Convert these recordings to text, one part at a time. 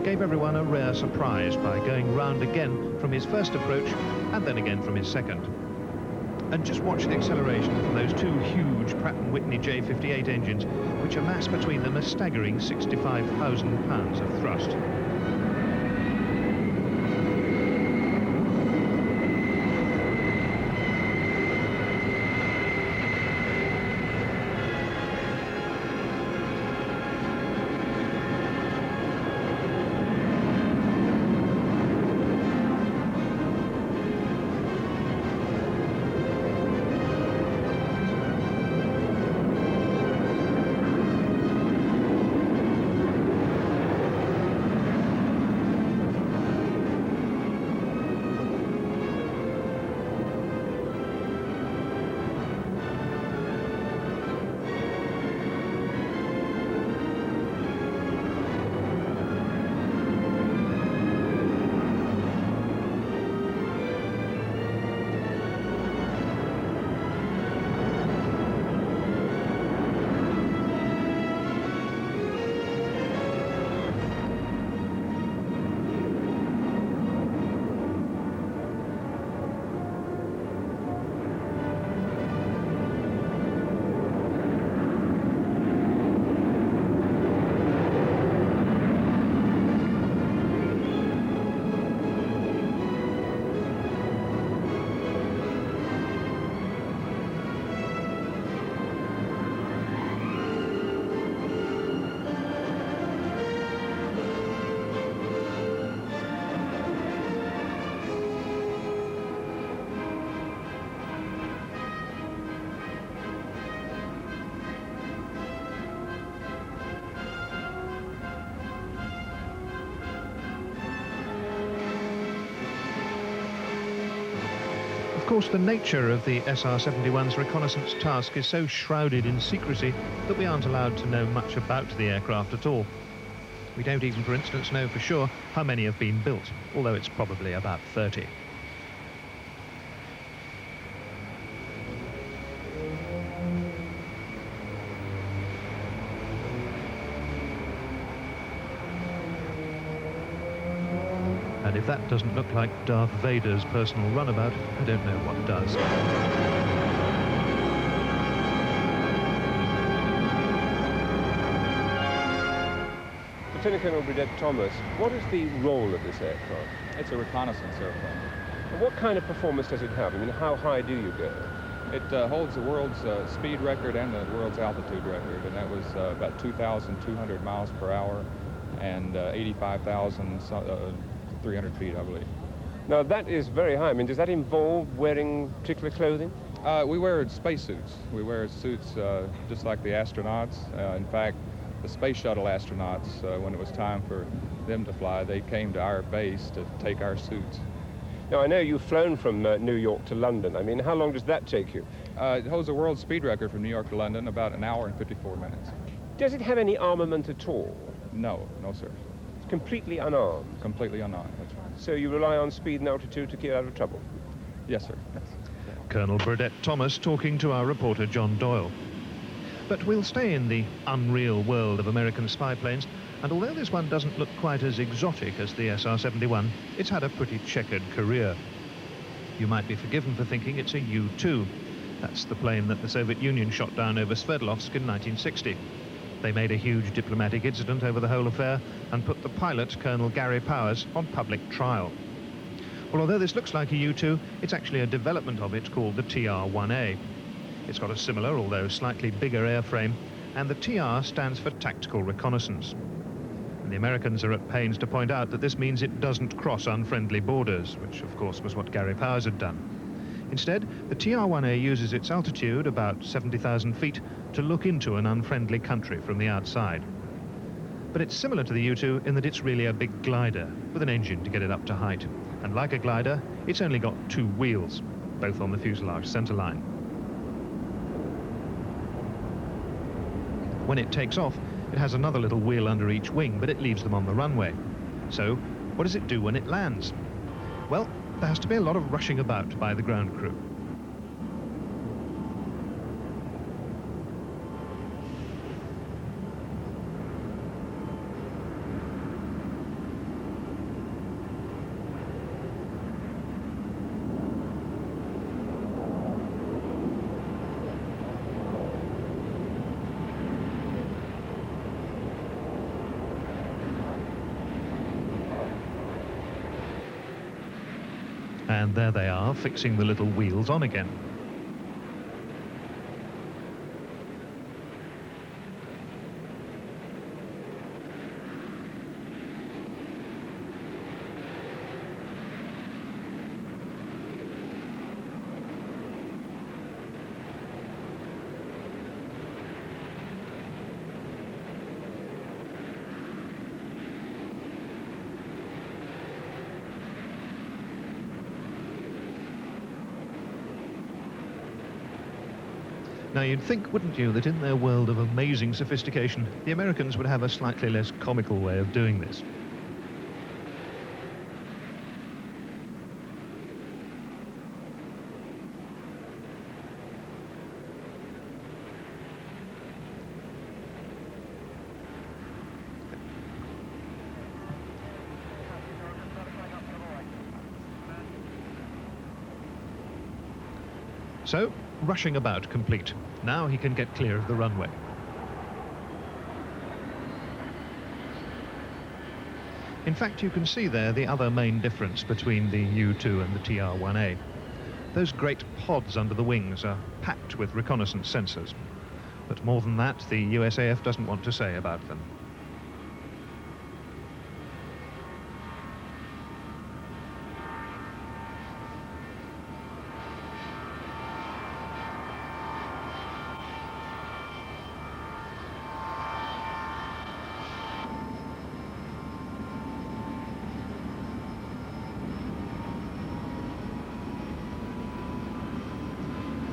gave everyone a rare surprise by going round again from his first approach and then again from his second. And just watch the acceleration from those two huge Pratt & Whitney J58 engines, which amass between them a staggering 65,000 pounds of thrust. Of course, the nature of the SR-71's reconnaissance task is so shrouded in secrecy that we aren't allowed to know much about the aircraft at all. We don't even, for instance, know for sure how many have been built, although it's probably about 30. And if that doesn't look like Darth Vader's personal runabout, I don't know what does. Lieutenant Colonel Burdett Thomas, what is the role of this aircraft? It's a reconnaissance airplane. And what kind of performance does it have? I mean, how high do you go? It holds the world's speed record and the world's altitude record, and that was about 2,200 miles per hour and 85,300 feet, I believe. Now, that is very high. I mean, does that involve wearing particular clothing? We wear spacesuits. We wear suits just like the astronauts. In fact, the space shuttle astronauts, when it was time for them to fly, they came to our base to take our suits. Now, I know you've flown from New York to London. I mean, how long does that take you? It holds the world speed record from New York to London, about an hour and 54 minutes. Does it have any armament at all? No, no, sir. It's completely unarmed? Completely unarmed, that's right. So you rely on speed and altitude to get out of trouble? Yes, sir. Yes. Colonel Burdett Thomas talking to our reporter John Doyle. But we'll stay in the unreal world of American spy planes, and although this one doesn't look quite as exotic as the SR-71, it's had a pretty checkered career. You might be forgiven for thinking it's a U-2. That's the plane that the Soviet Union shot down over Sverdlovsk in 1960. They made a huge diplomatic incident over the whole affair and put the pilot, Colonel Gary Powers, on public trial. Well, although this looks like a U-2, it's actually a development of it called the TR-1A. It's got a similar, although slightly bigger airframe, and the TR stands for Tactical Reconnaissance. And the Americans are at pains to point out that this means it doesn't cross unfriendly borders, which of course was what Gary Powers had done. Instead, the TR-1A uses its altitude, about 70,000 feet, to look into an unfriendly country from the outside. But it's similar to the U-2 in that it's really a big glider, with an engine to get it up to height. And like a glider, it's only got two wheels, both on the fuselage centerline. When it takes off, it has another little wheel under each wing, but it leaves them on the runway. So, what does it do when it lands? Well, there has to be a lot of rushing about by the ground crew. And there they are, fixing the little wheels on again. Now you'd think, wouldn't you, that in their world of amazing sophistication, the Americans would have a slightly less comical way of doing this. So, rushing about complete. Now he can get clear of the runway. In fact, you can see there the other main difference between the U-2 and the TR-1A. Those great pods under the wings are packed with reconnaissance sensors. But more than that, the USAF doesn't want to say about them.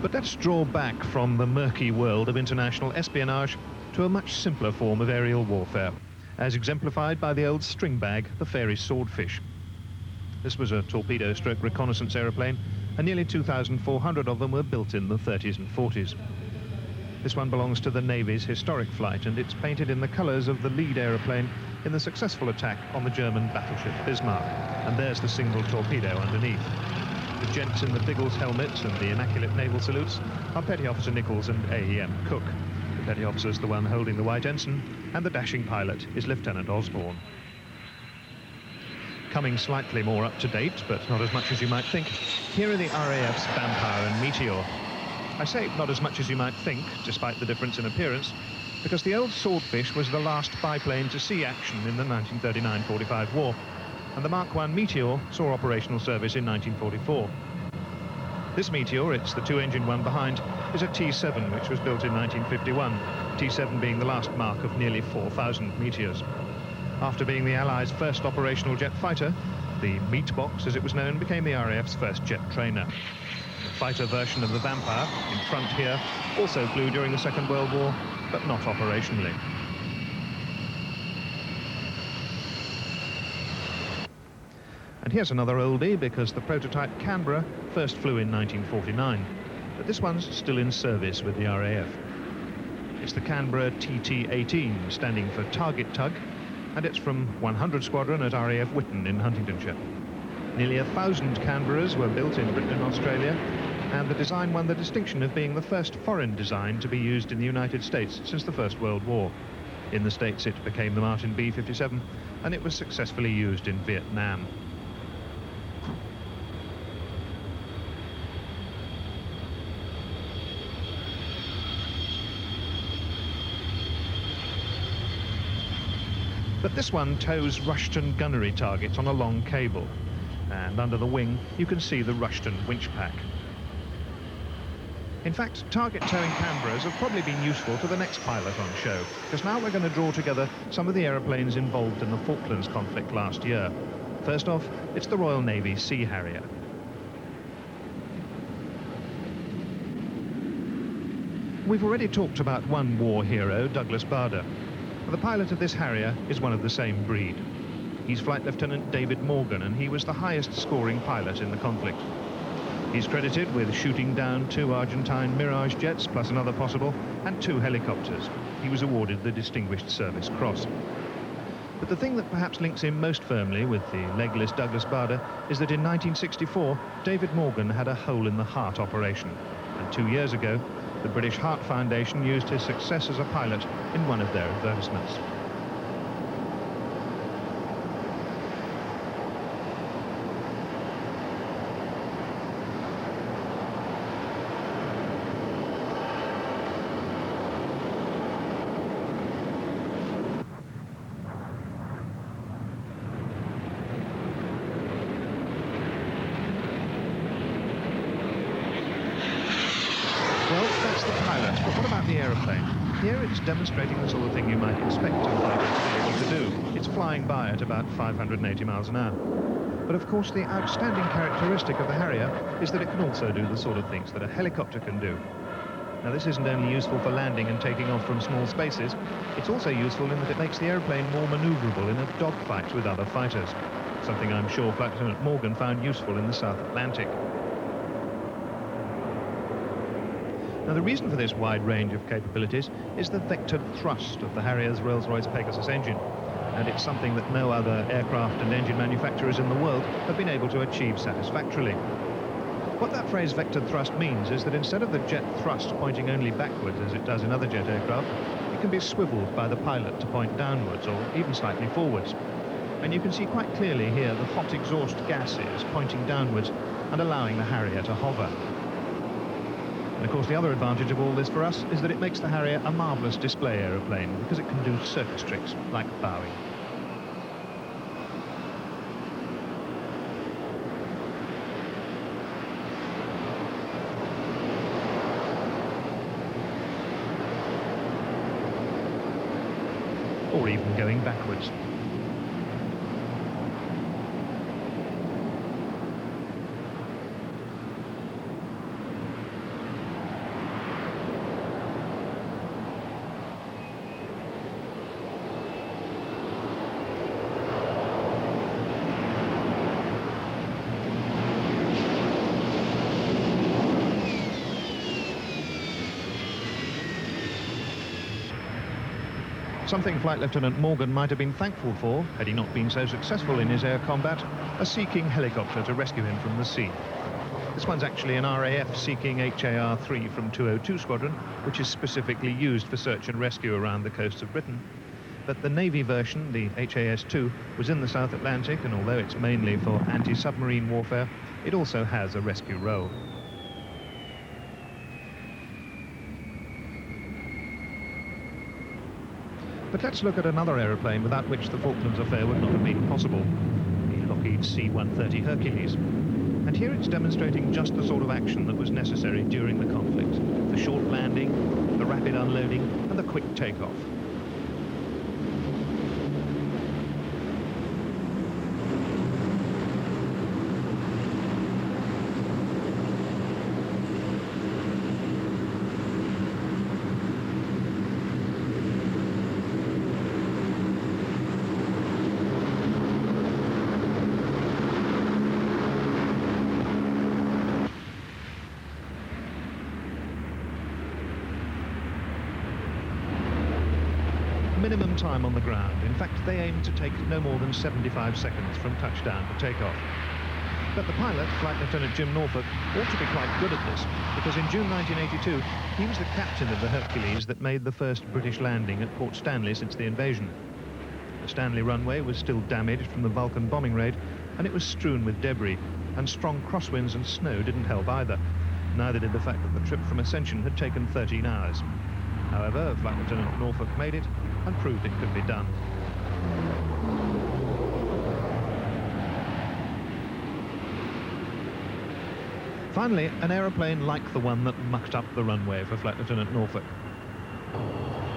But let's draw back from the murky world of international espionage to a much simpler form of aerial warfare, as exemplified by the old string bag, the Fairy Swordfish. This was a torpedo-stroke reconnaissance aeroplane, and nearly 2,400 of them were built in the 30s and 40s. This one belongs to the Navy's historic flight, and it's painted in the colours of the lead aeroplane in the successful attack on the German battleship Bismarck. And there's the single torpedo underneath. The gents in the Biggles helmets and the immaculate naval salutes are Petty Officer Nichols and AEM Cook. The Petty Officer's the one holding the white ensign, and the dashing pilot is Lieutenant Osborne. Coming slightly more up to date, but not as much as you might think, here are the RAF's Vampire and Meteor. I say not as much as you might think, despite the difference in appearance, because the old Swordfish was the last biplane to see action in the 1939-45 war, and the Mark I Meteor saw operational service in 1944. This Meteor, it's the two-engine one behind, is a T-7 which was built in 1951, T-7 being the last mark of nearly 4,000 Meteors. After being the Allies' first operational jet fighter, the Meat Box, as it was known, became the RAF's first jet trainer. The fighter version of the Vampire, in front here, also flew during the Second World War, but not operationally. And here's another oldie, because the prototype Canberra first flew in 1949, but this one's still in service with the RAF. It's the Canberra TT-18, standing for Target Tug, and it's from 100 Squadron at RAF Whitton in Huntingdonshire. Nearly 1,000 Canberras were built in Britain and Australia, and the design won the distinction of being the first foreign design to be used in the United States since the First World War. In the States it became the Martin B-57, and it was successfully used in Vietnam. But this one tows Rushton gunnery targets on a long cable, and under the wing you can see the Rushton winch pack. In fact, target towing Canberras have probably been useful to the next pilot on show, because now we're going to draw together some of the aeroplanes involved in the Falklands conflict last year. First off, it's the Royal Navy Sea Harrier. We've already talked about one war hero, Douglas Bader. The pilot of this Harrier is one of the same breed. He's Flight Lieutenant David Morgan, and he was the highest scoring pilot in the conflict. He's credited with shooting down 2 Argentine Mirage jets, plus another possible, and 2 helicopters. He was awarded the Distinguished Service Cross. But the thing that perhaps links him most firmly with the legless Douglas Bader is that in 1964, David Morgan had a hole-in-the-heart operation, and 2 years ago, the British Heart Foundation used his success as a pilot in one of their advertisements. aeroplane. Here it's demonstrating the sort of thing you might expect a fighter to be able to do. It's flying by at about 580 miles an hour. But of course the outstanding characteristic of the Harrier is that it can also do the sort of things that a helicopter can do. Now this isn't only useful for landing and taking off from small spaces, it's also useful in that it makes the aeroplane more manoeuvrable in a dogfight with other fighters, something I'm sure Flight Lieutenant Morgan found useful in the South Atlantic. Now the reason for this wide range of capabilities is the vectored thrust of the Harrier's Rolls-Royce Pegasus engine, and it's something that no other aircraft and engine manufacturers in the world have been able to achieve satisfactorily. What that phrase vectored thrust means is that instead of the jet thrust pointing only backwards as it does in other jet aircraft, it can be swiveled by the pilot to point downwards or even slightly forwards. And you can see quite clearly here the hot exhaust gases pointing downwards and allowing the Harrier to hover. And of course the other advantage of all this for us is that it makes the Harrier a marvellous display aeroplane because it can do circus tricks like bowing. Or even going backwards. Something Flight Lieutenant Morgan might have been thankful for, had he not been so successful in his air combat, a Sea King helicopter to rescue him from the sea. This one's actually an RAF Sea King HAR-3 from 202 Squadron, which is specifically used for search and rescue around the coasts of Britain. But the Navy version, the HAS-2, was in the South Atlantic, and although it's mainly for anti-submarine warfare, it also has a rescue role. But let's look at another aeroplane without which the Falklands affair would not have been possible, the Lockheed C-130 Hercules. And here it's demonstrating just the sort of action that was necessary during the conflict. The short landing, the rapid unloading, and the quick takeoff. Minimum time on the ground. In fact, they aim to take no more than 75 seconds from touchdown to takeoff. But the pilot, Flight Lieutenant Jim Norfolk, ought to be quite good at this, because in June 1982, he was the captain of the Hercules that made the first British landing at Port Stanley since the invasion. The Stanley runway was still damaged from the Vulcan bombing raid, and it was strewn with debris, and strong crosswinds and snow didn't help either. Neither did the fact that the trip from Ascension had taken 13 hours. However, Flight Lieutenant Norfolk made it and proved it could be done. Finally, an aeroplane like the one that mucked up the runway for Flight Lieutenant Norfolk.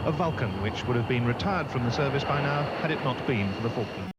A Vulcan, which would have been retired from the service by now had it not been for the Falklands.